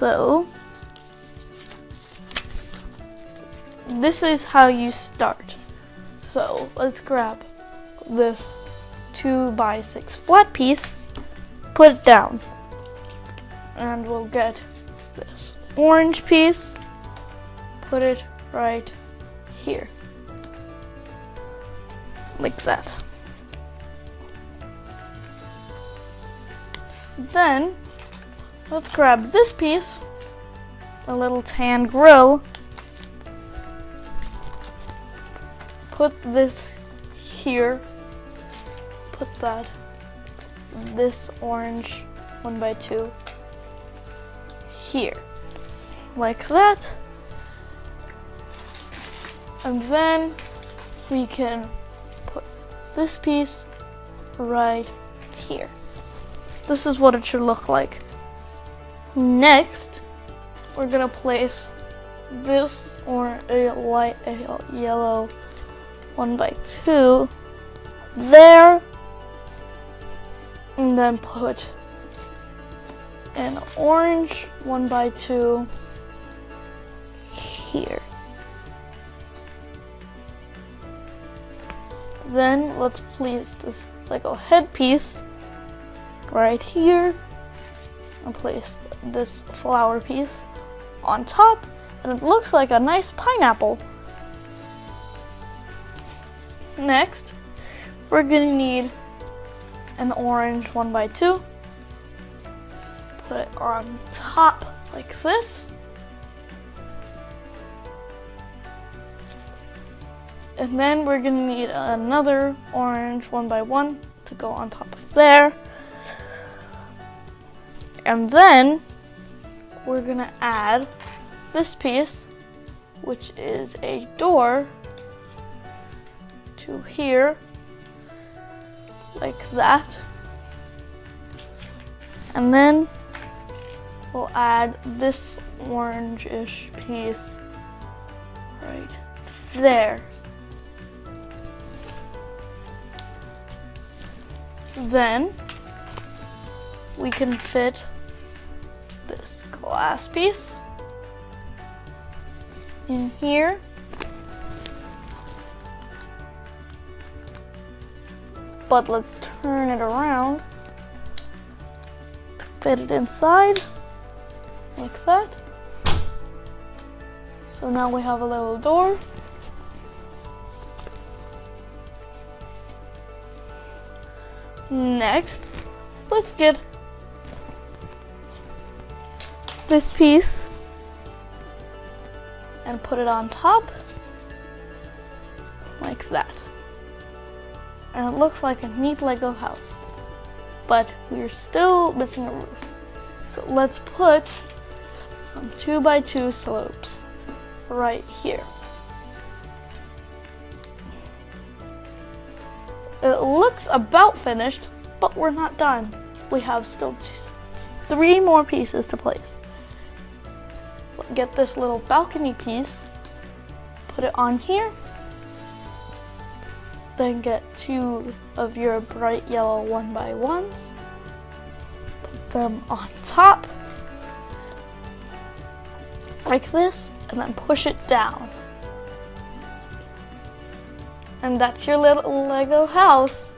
So this is how you start. So let's grab this 2x6 flat piece, put it down, and we'll get this orange piece, put it right here, like that. Then let's grab this piece, a little tan grill, put this here, put this orange 1x2 here, like that. And then we can put this piece right here. This is what it should look like. Next, we're gonna place this or a yellow 1x2 there, and then put an orange 1x2 here. Then let's place this Lego headpiece right here and place this flower piece on top, and it looks like a nice pineapple. Next, we're gonna need an orange 1x2. Put it on top like this. And then we're gonna need another orange 1x1 to go on top of there. And then we're gonna add this piece, which is a door, to here, like that. And then we'll add this orange-ish piece right there. Then we can fit this glass piece in here. But let's turn it around to fit it inside, like that. So now we have a little door. Next, let's get this piece and put it on top, like that. And it looks like a neat Lego house, but we're still missing a roof. So let's put some 2x2 slopes right here. It looks about finished, but we're not done. We have still 3 more pieces to place. Get this little balcony piece, put it on here, then get 2 of your bright yellow 1x1s, put them on top, like this, and then push it down. And that's your little Lego house.